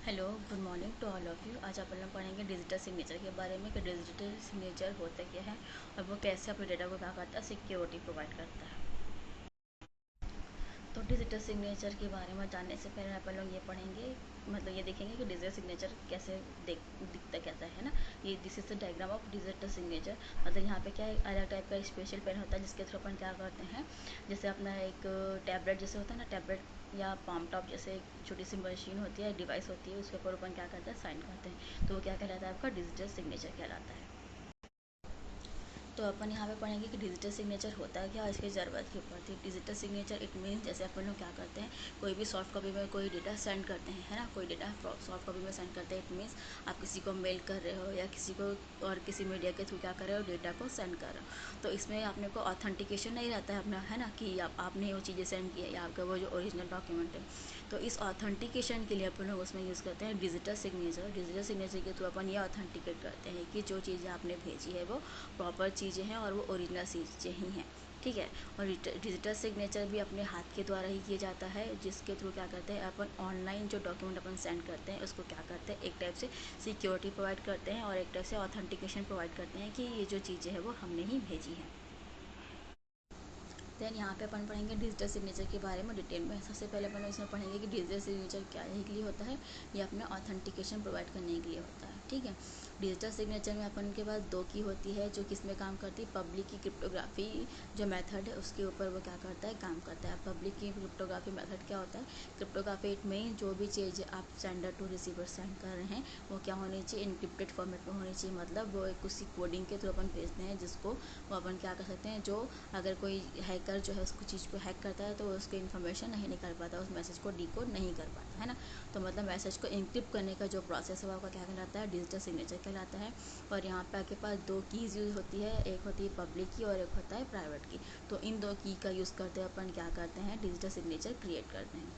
Hello, good morning to all of you. आज अपन लोग पढ़ेंगे डिजिटल सिग्नेचर के बारे में कि डिजिटल सिग्नेचर होता क्या है और वो कैसे अपने डेटा को क्या करता है, सिक्योरिटी प्रोवाइड करता है। तो डिजिटल सिग्नेचर के बारे में जानने से पहले अपन लोग ये पढ़ेंगे, मतलब ये देखेंगे कि डिजिटल सिग्नेचर कैसे दिखता कैसा है ना। ये this is the diagram of digital signature. मतलब यहाँ पे क्या है, अलग टाइप का स्पेशल पेन होता है जिसके थ्रू अपन क्या करते हैं, जैसे अपना एक टैबलेट जैसे होता है ना, टैबलेट या पाम टॉप जैसे एक छोटी सी मशीन होती है, डिवाइस होती है, उसके ऊपर अपन क्या करते हैं, साइन करते हैं। तो वो क्या कहलाता है, आपका डिजिटल सिग्नेचर कहलाता है। तो अपन यहाँ पे पढ़ेंगे कि डिजिटल सिग्नेचर होता है क्या और इसकी ज़रूरत क्यों पड़ती है। डिजिटल सिग्नेचर इट मीन्स, जैसे अपन लोग क्या करते हैं, कोई भी सॉफ्ट कॉपी में कोई डेटा सेंड करते हैं, है ना, कोई डेटा सॉफ्ट कॉपी में सेंड करते हैं। इट मीन्स आप किसी को मेल कर रहे हो या किसी को और किसी मीडिया के थ्रू क्या कर रहे हो, डेटा को सेंड कर रहे हो। तो इसमें आपने को ऑथेंटिकेशन नहीं रहता है अपना, है ना, कि आपने वो चीज़ें सेंड की है या आपका वो जो ओरिजिनल डॉक्यूमेंट है। तो इस ऑथेंटिकेशन के लिए अपन लोग उसमें यूज़ करते हैं डिजिटल सिग्नेचर। डिजिटल सिग्नेचर के थ्रू अपन ये ऑथेंटिकेट करते हैं कि जो चीज़ें आपने भेजी है वो प्रॉपर चीज़ें हैं और वो ओरिजिनल चीज़ें ही हैं, ठीक है। और डिजिटल सिग्नेचर भी अपने हाथ के द्वारा ही किया जाता है, जिसके थ्रू क्या करते हैं अपन, ऑनलाइन जो डॉक्यूमेंट अपन सेंड करते हैं उसको क्या करते हैं, एक टाइप से सिक्योरिटी प्रोवाइड करते हैं और एक टाइप से ऑथेंटिकेशन प्रोवाइड करते हैं कि ये जो चीज़ें हैं वो हमने ही भेजी हैं। देन यहाँ पे अपन पढ़ेंगे डिजिटल सिग्नेचर के बारे में डिटेल में। सबसे पहले अपन इसमें पढ़ेंगे कि डिजिटल सिग्नेचर क्या है, के लिए होता है, ये अपने ऑथेंटिकेशन प्रोवाइड करने के लिए होता है, ठीक है। डिजिटल सिग्नेचर में अपन के पास दो की होती है जो किसमें काम करती है, पब्लिक की क्रिप्टोग्राफी जो मेथड है उसके ऊपर वो क्या करता है, काम करता है। पब्लिक की क्रिप्टोग्राफी मेथड क्या होता है, क्रिप्टोग्राफी इट में जो भी चीज़ आप सेंडर टू रिसीवर सेंड कर रहे हैं वो क्या होनी चाहिए, इनक्रिप्टेड फॉर्मेट में होनी चाहिए। मतलब वो एक उसी कोडिंग के थ्रू अपन भेजते हैं जिसको वो अपन क्या कर सकते हैं, जो अगर कोई हैकर जो है उसको चीज़ को हैक करता है तो वो उसकी इन्फॉर्मेशन नहीं निकाल पाता, उस मैसेज को डिकोड नहीं कर पाता, है ना। तो मतलब मैसेज को इनक्रिप्ट करने का जो प्रोसेस है वो आपका क्या कहलाता है, डिजिटल सिग्नेचर कहलाता है। और यहाँ पे आपके पास दो कीज़ यूज़ होती है, एक होती है पब्लिक की और एक होता है प्राइवेट की। तो इन दो की का यूज़ करते अपन क्या करते हैं, डिजिटल सिग्नेचर क्रिएट करते हैं।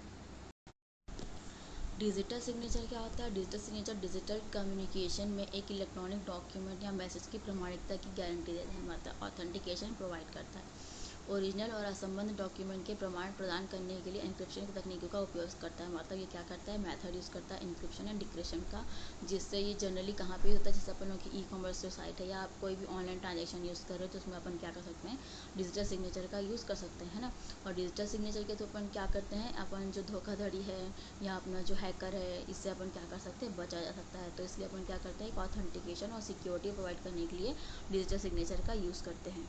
डिजिटल सिग्नेचर क्या होता है, डिजिटल सिग्नेचर डिजिटल कम्युनिकेशन में एक इलेक्ट्रॉनिक डॉक्यूमेंट या मैसेज की प्रामाणिकता की गारंटी देता है, मतलब ऑथेंटिकेशन प्रोवाइड करता है। ओरिजिनल और असंबद्ध डॉक्यूमेंट के प्रमाण प्रदान करने के लिए इंक्रिप्शन की तकनीकों का उपयोग करता है। मतलब ये क्या करता है, मेथड यूज़ करता है इंक्रिप्शन एंड डिक्रिप्शन का, जिससे ये जनरली कहाँ पे होता है, जैसे अपन लोग की ई कॉमर्स जो साइट है या आप कोई भी ऑनलाइन ट्रांजेक्शन यूज़ कर रहे हो तो उसमें अपन क्या कर सकते हैं, डिजिटल सिग्नेचर का यूज़ कर सकते हैं, है ना। और डिजिटल सिग्नेचर के तो अपन क्या करते हैं, अपन जो धोखाधड़ी है या अपना जो हैकर है इससे अपन क्या कर सकते हैं, बचा जा सकता है। तो इसलिए अपन क्या करते हैं, एक ऑथेंटिकेशन और सिक्योरिटी प्रोवाइड करने के लिए डिजिटल सिग्नेचर का यूज़ करते हैं।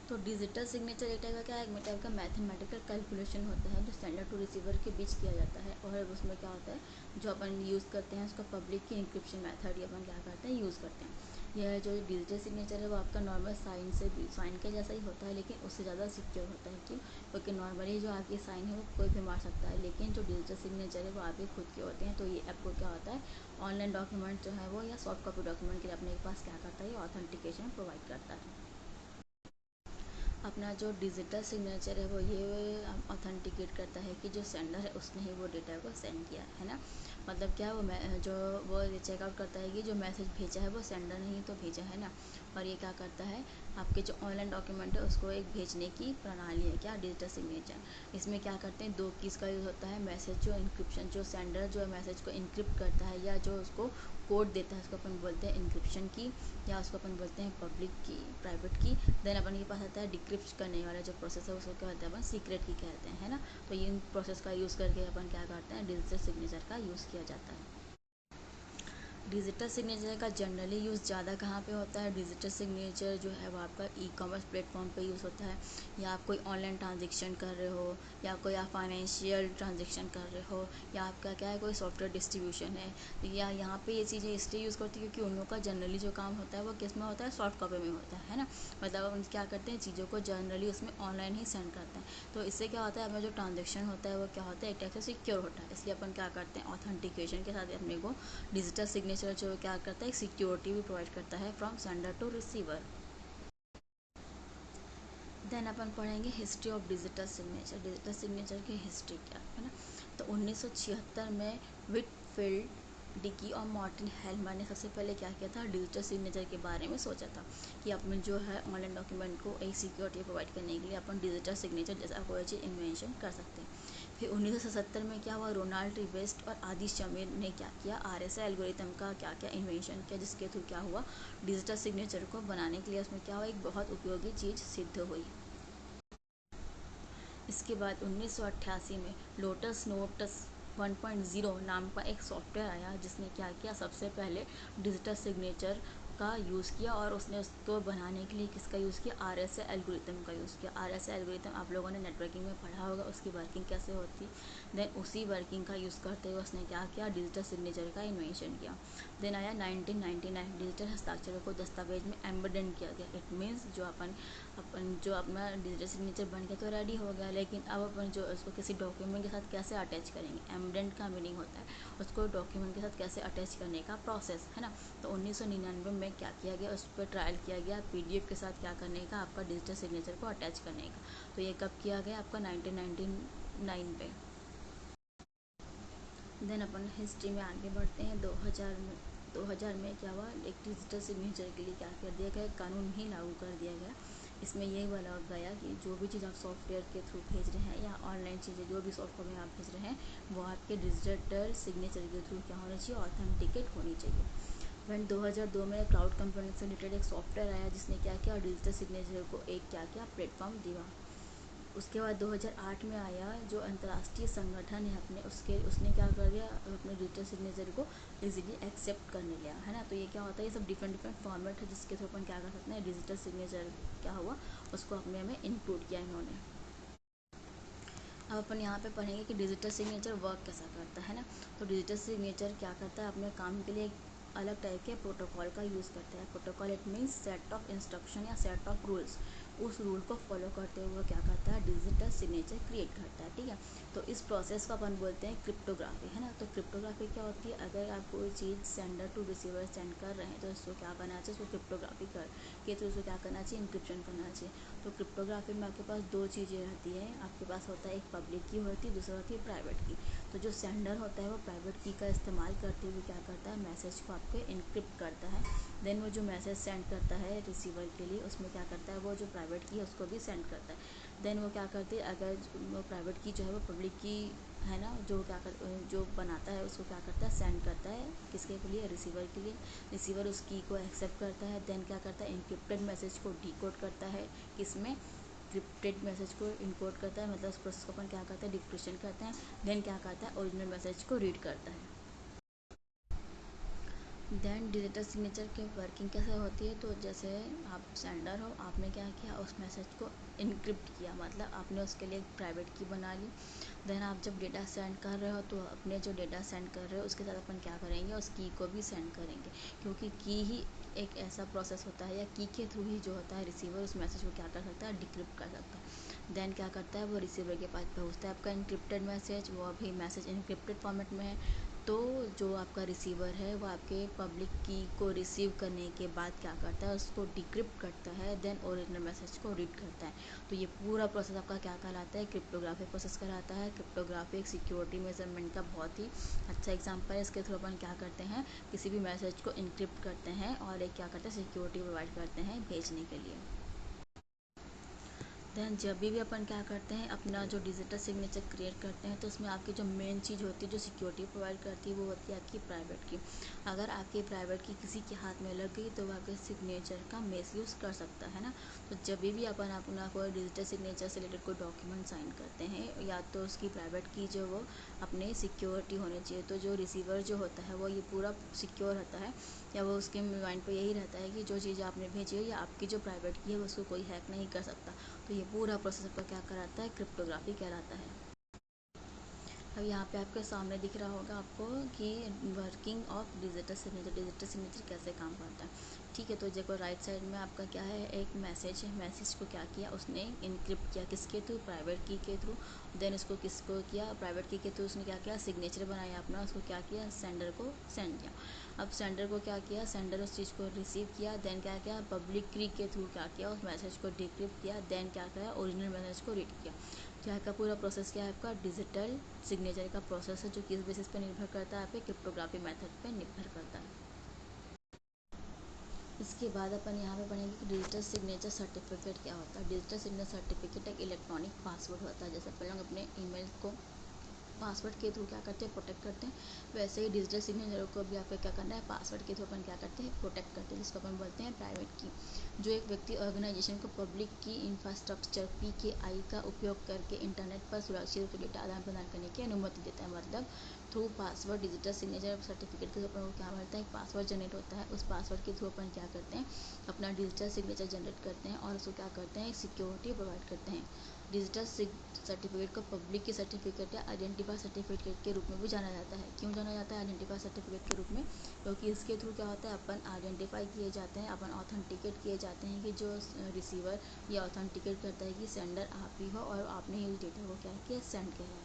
तो डिजिटल सिग्नेचर एक टाइप का क्या है, एक टाइप का मैथमेटिकल कैलकुलेशन होता है जो सेंडर टू रिसीवर के बीच किया जाता है। और उसमें क्या होता है, जो अपन यूज़ करते हैं उसका पब्लिक की इंक्रिप्शन मेथड अपन क्या करते हैं, यूज़ करते हैं। यह जो डिजिटल सिग्नेचर है वो आपका नॉर्मल साइन से भी साइन के जैसा ही होता है, लेकिन उससे ज़्यादा सिक्योर होता है। क्यों, क्योंकि नॉर्मली जो आपकी साइन है वो कोई भी मार सकता है, लेकिन जो डिजिटल सिग्नेचर है वो आपके खुद के होते हैं। तो ये आपको क्या होता है, ऑनलाइन डॉक्यूमेंट जो है वो या सॉफ्ट कॉपी डॉक्यूमेंट के लिए अपने पास क्या करता है, ये ऑथेंटिकेशन प्रोवाइड करता है। अपना जो डिजिटल सिग्नेचर है वो ये ऑथेंटिकेट करता है कि जो सेंडर है उसने ही वो डेटा को सेंड किया है ना। मतलब क्या, वो जो वो चेकआउट करता है कि जो मैसेज भेजा है वो सेंडर ने ही तो भेजा है ना। और ये क्या करता है, आपके जो ऑनलाइन डॉक्यूमेंट है उसको एक भेजने की प्रणाली है क्या, डिजिटल सिग्नेचर। इसमें क्या करते हैं, दो कीज़ का यूज़ होता है, मैसेज जो इंक्रिप्शन, जो सेंडर जो है मैसेज को इंक्रिप्ट करता है या जो उसको कोड देता है उसको अपन बोलते हैं इंक्रिप्शन की, या उसको अपन बोलते हैं पब्लिक की, प्राइवेट की। देन अपन के पास आता है डिक्रिप्ट करने वाला जो प्रोसेस है उसको क्या कहते हैं, अपन सीक्रेट की कहते हैं, है ना। तो इन प्रोसेस का यूज़ करके अपन क्या करते हैं, डिजिटल सिग्नेचर का यूज़ किया जाता है। डिजिटल सिग्नेचर का जनरली यूज़ ज़्यादा कहाँ पे होता है, डिजिटल सिग्नेचर जो है वो आपका ई कॉमर्स प्लेटफॉर्म पे यूज़ होता है, या आप कोई ऑनलाइन ट्रांजेक्शन कर रहे हो, या कोई आप फाइनेंशियल ट्रांजेक्शन कर रहे हो, या आपका क्या है कोई सॉफ्टवेयर डिस्ट्रीब्यूशन है। या यहाँ पे ये चीज़ें इसलिए यूज़ करती है क्योंकि उन लोग का जनरली जो काम होता है वो किस में होता है, सॉफ्ट कॉपी में होता है ना। मतलब हम क्या करते हैं, चीज़ों को जनरली उसमें ऑनलाइन ही सेंड करते हैं। तो इससे क्या होता है, अपना जो ट्रांजेक्शन होता है वो क्या होता है, एक टाइप से सिक्योर होता है। इसलिए अपन क्या करते हैं, ऑथेंटिकेशन के साथ अपने को डिजिटल सिग्नेचर जो क्या करता है, सिक्योरिटी भी प्रोवाइड करता है from sender to receiver. Then अपन पढ़ेंगे history of digital signature. Digital signature की हिस्ट्री क्या है ना। तो 1976 में विटफील्ड डिकी और मार्टिन हेलमैन ने सबसे पहले क्या किया था, डिजिटल सिग्नेचर के बारे में सोचा था कि अपन जो है ऑनलाइन डॉक्यूमेंट को एक सिक्योरिटी प्रोवाइड करने के लिए अपन डिजिटल सिग्नेचर जैसा कोई चीज़ इन्वेंशन कर सकते हैं। फिर 1977 में क्या हुआ, रोनाल्ड रिवेस्ट और आदि शमीर ने क्या किया, RSA एल्गोरिथम का क्या क्या इन्वेंशन किया, जिसके थ्रू क्या हुआ, डिजिटल सिग्नेचर को बनाने के लिए उसमें क्या हुआ, एक बहुत उपयोगी चीज़ सिद्ध हुई। इसके बाद 1988 में लोटस नोटस 1.0 नाम का एक सॉफ्टवेयर आया, जिसने क्या किया, सबसे पहले डिजिटल सिग्नेचर का यूज़ किया, और उसने उसको बनाने के लिए किसका यूज़ किया, RSA एल्गोरिथम का यूज़ किया। RSA एल्गोरिथम आप लोगों ने नेटवर्किंग में पढ़ा होगा, उसकी वर्किंग कैसे होती। देन उसी वर्किंग का यूज़ करते हुए उसने क्या किया, डिजिटल सिग्नेचर का इन्वेंशन किया। देन आया 1999, डिजिटल हस्ताक्षरों को दस्तावेज में एम्बेडेड किया गया। इट मीन्स जो अपन जो अपना डिजिटल सिग्नेचर बन गया तो रेडी हो गया, लेकिन अब अपन जो उसको किसी डॉक्यूमेंट के साथ कैसे अटैच करेंगे, एम्बेडेड का मीनिंग होता है उसको डॉक्यूमेंट के साथ कैसे अटैच करने का प्रोसेस, है ना। तो 1999 में क्या किया गया, उस पर ट्रायल किया गया, PDF के साथ क्या करने का, आपका डिजिटल सिग्नेचर को अटैच करने का। तो ये कब किया गया, आपका 1999 पे। देन अपन हिस्ट्री में आगे बढ़ते हैं। 2000 में क्या हुआ, एक डिजिटल सिग्नेचर के लिए क्या कर दिया गया, कानून ही लागू कर दिया गया। इसमें ये बोला गया कि जो भी चीज़ आप सॉफ्टवेयर के थ्रू भेज रहे हैं या ऑनलाइन चीज़ें जो भी सॉफ्टवेयर में आप भेज रहे हैं, वो आपके डिजिटल सिग्नेचर के थ्रू क्या होना चाहिए, ऑथेंटिकेट होनी चाहिए। वैन 2002 में क्लाउड कंपनी से रिलेटेड एक सॉफ्टवेयर आया, जिसने क्या किया, डिजिटल सिग्नेचर को एक क्या किया, प्लेटफॉर्म दिया। उसके बाद 2008 में आया जो अंतर्राष्ट्रीय संगठन है अपने, उसने क्या कर दिया, अपने डिजिटल सिग्नेचर को इजीली एक्सेप्ट करने लिया, है ना। तो ये क्या होता है, ये सब डिफरेंट डिफरेंट फॉर्मेट है जिसके थ्रू अपन क्या कर सकते हैं, डिजिटल सिग्नेचर क्या हुआ, उसको अपने में इंक्लूड किया इन्होंने। अब अपन यहाँ पे पढ़ेंगे कि डिजिटल सिग्नेचर वर्क कैसा करता है ना। तो डिजिटल सिग्नेचर क्या करता है, अपने काम के लिए अलग टाइप के प्रोटोकॉल का यूज़ करता है। Protocol it means set of instruction या सेट ऑफ रूल्स, उस रूल को फॉलो करते हुए क्या करता है, डिजिटल सिग्नेचर क्रिएट करता है, ठीक है। तो इस प्रोसेस को अपन बोलते हैं क्रिप्टोग्राफी, है ना। तो क्रिप्टोग्राफी क्या होती है, अगर आप कोई चीज़ सेंडर टू रिसीवर सेंड कर रहे हैं तो इसको क्या करना चाहिए, उसको क्रिप्टोग्राफी कर के तो उसको क्या करना चाहिए, इंक्रिप्शन करना चाहिए। तो क्रिप्टोग्राफी में आपके पास दो चीज़ें रहती हैं, आपके पास होता है एक पब्लिक की होती है, दूसरा होती है प्राइवेट की। तो जो सेंडर होता है वो प्राइवेट की का इस्तेमाल करते हुए क्या करता है, मैसेज को आपके इनक्रिप्ट करता है। देन वो जो मैसेज सेंड करता है रिसीवर के लिए, उसमें क्या करता है, वो जो प्राइवेट की है उसको भी सेंड करता है। देन वो क्या करती है, अगर वो प्राइवेट की जो है वो पब्लिक की है ना, जो बनाता है उसको क्या करता है, सेंड करता है किसके लिए, रिसीवर के लिए। रिसीवर उस की को एक्सेप्ट करता है, देन क्या करता है, इनक्रिप्टेड मैसेज को डिकोड करता है, किसमें, क्रिप्टेड मैसेज को इनकोड करता है, मतलब उस प्रोसेस को अपन क्या करते हैं, डिक्रिप्शन करते हैं। देन क्या करता है, ओरिजिनल मैसेज को रीड करता है। देन डिजिटल सिग्नेचर की वर्किंग कैसे होती है, तो जैसे आप सेंडर हो, आपने क्या किया, उस मैसेज को इनक्रिप्ट किया, मतलब आपने उसके लिए एक प्राइवेट की बना ली। देन आप जब डेटा सेंड कर रहे हो तो अपने जो डेटा सेंड कर रहे हो उसके साथ अपन क्या करेंगे, उस की को भी सेंड करेंगे, क्योंकि की ही एक ऐसा प्रोसेस होता है, या की के थ्रू ही जो होता है रिसीवर उस मैसेज को क्या कर सकता है, डिक्रिप्ट कर सकता है। देन क्या करता है, वो रिसीवर के पास पहुँचता है आपका इनक्रिप्टेड मैसेज, वो अभी मैसेज इनक्रिप्टेड फॉर्मेट में है। तो जो आपका रिसीवर है वो आपके पब्लिक की को रिसीव करने के बाद क्या करता है, उसको डिक्रिप्ट करता है, देन ओरिजिनल मैसेज को रीड करता है। तो ये पूरा प्रोसेस आपका क्या कहलाता है, क्रिप्टोग्राफी प्रोसेस कहलाता है। क्रिप्टोग्राफी एक सिक्योरिटी मेजरमेंट का बहुत ही अच्छा एग्जांपल है। इसके थ्रू अपन क्या करते हैं, किसी भी मैसेज को इनक्रिप्ट करते हैं और एक क्या करते हैं, सिक्योरिटी प्रोवाइड करते हैं भेजने के लिए। देन जब भी अपन क्या करते हैं, अपना जो डिजिटल सिग्नेचर क्रिएट करते हैं, तो उसमें आपकी जो मेन चीज़ होती है जो सिक्योरिटी प्रोवाइड करती है वो होती है आपकी प्राइवेट की। अगर आपकी प्राइवेट की किसी के हाथ में लग गई तो वो आपके सिग्नेचर का मिसयूज़ कर सकता है ना। तो जब भी अपन अपना कोई डिजिटल सिग्नेचर से रिलेटेड कोई डॉक्यूमेंट साइन करते हैं, या तो उसकी प्राइवेट की जो वो अपने सिक्योरिटी होनी चाहिए, तो जो रिसीवर जो होता है वो ये पूरा सिक्योर रहता है, या वो उसके माइंड पे यही रहता है कि जो चीज़ आपने भेजी है या आपकी जो प्राइवेट की है उसको कोई हैक नहीं कर सकता। तो ये पूरा प्रोसेस आपका क्या कराता है, क्रिप्टोग्राफी कहलाता है। अब यहाँ पे आपके सामने दिख रहा होगा आपको कि वर्किंग ऑफ डिजिटल सिग्नेचर कैसे काम करता है। ठीक है, तो देखो राइट साइड में आपका क्या है, एक मैसेज है, मैसेज को क्या किया उसने, इनक्रिप्ट किया, किसके थ्रू, प्राइवेट की के थ्रू। देन इसको किसको किया, प्राइवेट की के थ्रू उसने क्या किया, सिग्नेचर बनाया अपना, उसको क्या किया, सेंडर को सेंड किया। अब सेंडर को क्या किया, सेंडर उस चीज़ को रिसीव किया, देन क्या किया, पब्लिक की के थ्रू क्या किया, उस मैसेज को डिक्रिप्ट किया, देन क्या किया, ओरिजिनल मैसेज को रीड किया। क्या का पूरा प्रोसेस क्या है, आपका डिजिटल सिग्नेचर का प्रोसेस है, जो किस बेसिस पे निर्भर करता है, आपके क्रिप्टोग्राफी मेथड पे निर्भर करता है। इसके बाद अपन यहाँ पे पढ़ेंगे कि डिजिटल सिग्नेचर सर्टिफिकेट क्या होता है। डिजिटल सिग्नेचर सर्टिफिकेट एक इलेक्ट्रॉनिक पासवर्ड होता है, जैसे अपन लोग अपने ईमेल को पासवर्ड के थ्रू क्या करते हैं, प्रोटेक्ट करते हैं। वैसे ही डिजिटल सिग्नेचर को भी आपको क्या करना है, पासवर्ड के थ्रू अपन क्या करते हैं, प्रोटेक्ट करते हैं, जिसको अपन बोलते हैं प्राइवेट की। जो एक व्यक्ति ऑर्गेनाइजेशन को पब्लिक की इंफ्रास्ट्रक्चर PKI का उपयोग करके इंटरनेट पर सुरक्षित रूप से डेटा आदान प्रदान करने की अनुमति देता है। मतलब through password digital signature certificate के थ्रू अपन को क्या मिलता है, एक पासवर्ड जनरेट होता है। उस पासवर्ड के थ्रू अपन क्या करते हैं, अपना डिजिटल सिग्नेचर जनरेट करते हैं और उसको क्या करते हैं, एक सिक्योरिटी प्रोवाइड करते हैं। डिजिटल सर्टिफिकेट को पब्लिक की सर्टिफिकेट या आइडेंटिफाई सर्टिफिकेट के रूप में भी जाना जाता है। क्यों जाना जाता है आइडेंटिफाई सर्टिफिकेट के रूप में, क्योंकि इसके थ्रू क्या होता है, अपन आइडेंटिफाई किए जाते हैं, अपन ऑथेंटिकेट किए जाते हैं कि जो रिसीवर ये ऑथेंटिकेट करता है कि सेंडर आप ही हो और आपने ही उस डेटा को क्या किया, सेंड किया है।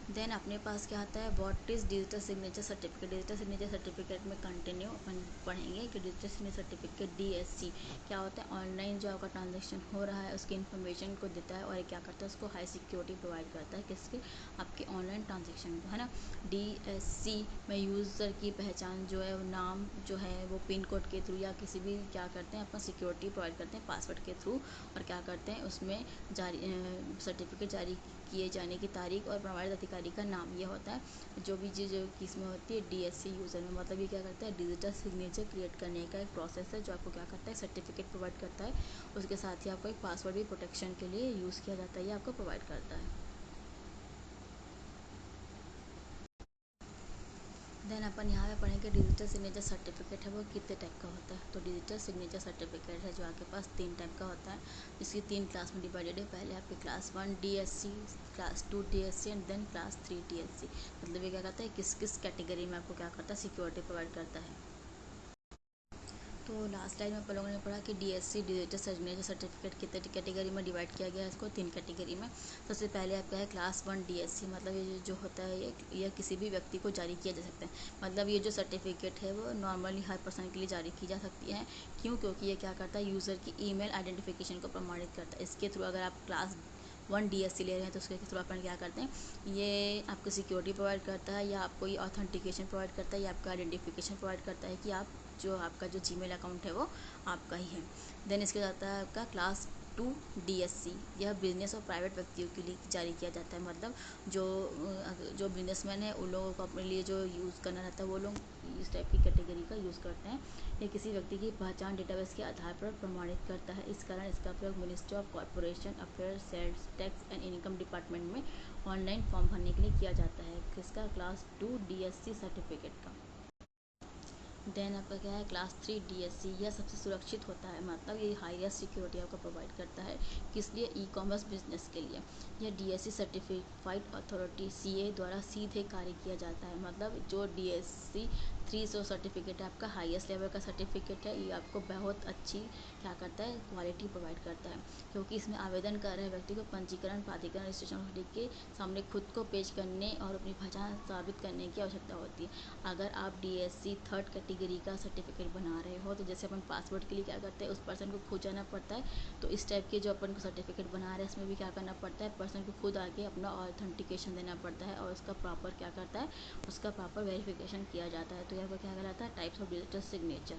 देन अपने पास क्या आता है, what is digital signature certificate. Digital signature certificate में कंटिन्यू अपन पढ़ेंगे कि डिजिटल सिग्नेचर सर्टिफिकेट DSC क्या होता है। ऑनलाइन जो आपका ट्रांजेक्शन हो रहा है उसकी इन्फॉर्मेशन को देता है और क्या करता है, उसको हाई सिक्योरिटी प्रोवाइड करता है, किसके, आपके ऑनलाइन ट्रांजेक्शन को, है ना। DSC में यूज़र की पहचान जो है, नाम जो है वो पिन कोड के थ्रू या किसी भी क्या करते हैं, अपन सिक्योरिटी प्रोवाइड करते हैं पासवर्ड के थ्रू, और क्या करते हैं उसमें जारी सर्टिफिकेट जारी किए जाने की तारीख और प्रमाणित अधिकारी का नाम, ये होता है जो भी चीज़ किसमें होती है, DSC यूज़र में। मतलब ये क्या करता है, डिजिटल सिग्नेचर क्रिएट करने का एक प्रोसेस है जो आपको क्या करता है, सर्टिफिकेट प्रोवाइड करता है। उसके साथ ही आपको एक पासवर्ड भी प्रोटेक्शन के लिए यूज़ किया जाता है, ये आपको प्रोवाइड करता है। देन अपन यहाँ पे पढ़ेंगे डिजिटल सिग्नेचर सर्टिफिकेट है वो कितने टाइप का होता है। तो डिजिटल सिग्नेचर सर्टिफिकेट है जो आपके पास 3 टाइप का होता है, इसकी 3 क्लास में डिवाइडेड है। पहले आपके class 1 DSC, class 2 DSC and then class 3 DSC। मतलब ये क्या करता है, किस किस कैटेगरी में आपको क्या करता है, सिक्योरिटी प्रोवाइड करता है। तो लास्ट टाइम में अपन लोगों ने पढ़ा कि DSC डिजिटल सिग्नेचर सर्टिफिकेट कितने कैटेगरी में डिवाइड किया गया है, इसको 3 कैटेगरी में। सबसे पहले आपका है क्लास 1 DSC, मतलब ये जो होता है ये किसी भी व्यक्ति को जारी किया जा सकता है। मतलब ये जो सर्टिफिकेट है वो नॉर्मली हर पर्सन के लिए जारी की जा सकती है। क्यों, क्योंकि ये क्या करता है, यूज़र की ईमेल आइडेंटिफिकेशन को प्रमाणित करता है। इसके थ्रू अगर आप क्लास 1 DSC ले रहे हैं तो उसके थ्रू अपन क्या करते हैं, ये आपको सिक्योरिटी प्रोवाइड करता है या आपको ये ऑथेंटिकेशन प्रोवाइड करता है या आपका आइडेंटिफिकेशन प्रोवाइड करता है कि आप जो आपका जो जीमेल अकाउंट है वो आपका ही है। देन इसके जाता है आपका क्लास 2 DSC, यह बिजनेस और प्राइवेट व्यक्तियों के लिए जारी किया जाता है। मतलब जो बिजनेसमैन है उन लोगों को अपने लिए जो यूज़ करना रहता है वो लोग इस टाइप की कैटेगरी का यूज़ करते हैं। ये किसी व्यक्ति की पहचान डेटाबेस के आधार पर प्रमाणित करता है। इस कारण इसका प्रयोग ministry of corporation affairs, sales tax and income department में ऑनलाइन फॉर्म भरने के लिए किया जाता है। किसका, क्लास 2 DSC सर्टिफिकेट का। देन आपका क्या है, क्लास 3 DSC, यह सबसे सुरक्षित होता है। मतलब ये हाईएस्ट सिक्योरिटी आपको प्रोवाइड करता है, किस लिए, ई-कॉमर्स बिजनेस के लिए। यह DSC सर्टिफाइड अथॉरिटी CA द्वारा सीधे कार्य किया जाता है। मतलब जो DSC 300 सर्टिफिकेट है आपका हाईएस्ट लेवल का सर्टिफिकेट है, ये आपको बहुत अच्छी क्या करता है, क्वालिटी प्रोवाइड करता है। क्योंकि इसमें आवेदन कर रहे व्यक्ति को पंजीकरण, प्राधिकरण, रजिस्ट्रेशन अथॉरिटी के सामने खुद को पेश करने और अपनी पहचान साबित करने की आवश्यकता होती है। अगर आप DSC 3rd कैटेगरी का सर्टिफिकेट बना रहे हो तो जैसे अपन पासवर्ड के लिए क्या करते हैं, उस पर्सन को खुद जाना पड़ता है, तो इस टाइप के जो अपन को सर्टिफिकेट बना रहे हैं इसमें भी क्या करना पड़ता है, पर्सन को खुद आके अपना ऑथेंटिकेशन देना पड़ता है और उसका प्रॉपर क्या करता है, उसका प्रॉपर वेरिफिकेशन किया जाता है। तो यहाँ पर क्या कहलाता है, टाइप्स ऑफ डिजिटल सिग्नेचर।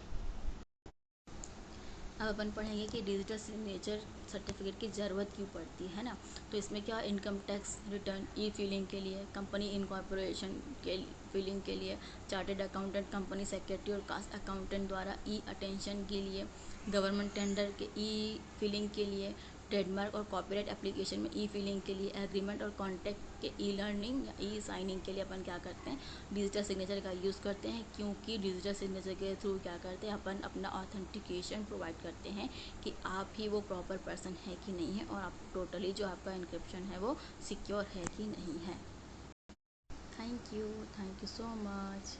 अब अपन पढ़ेंगे कि डिजिटल सिग्नेचर सर्टिफिकेट की ज़रूरत क्यों पड़ती है ना। तो इसमें क्या, इनकम टैक्स रिटर्न, ई फिलिंग के लिए, कंपनी इनकॉर्पोरेशन के फिलिंग के लिए, चार्टेड अकाउंटेंट, कंपनी सेक्रेटरी और कास्ट अकाउंटेंट द्वारा ई अटेंशन के लिए, गवर्नमेंट टेंडर के ई फिलिंग के लिए, ट्रेडमार्क और कॉपीराइट एप्लीकेशन में ई फिलिंग के लिए, एग्रीमेंट और कॉन्ट्रैक्ट के ई लर्निंग या ई साइनिंग के लिए अपन क्या करते हैं, डिजिटल सिग्नेचर का यूज़ करते हैं। क्योंकि डिजिटल सिग्नेचर के थ्रू क्या करते हैं, अपन अपना ऑथेंटिकेशन प्रोवाइड करते हैं कि आप ही वो प्रॉपर पर्सन है कि नहीं है और आप टोटली जो आपका इनक्रिप्शन है वो सिक्योर है कि नहीं है। Thank you so much.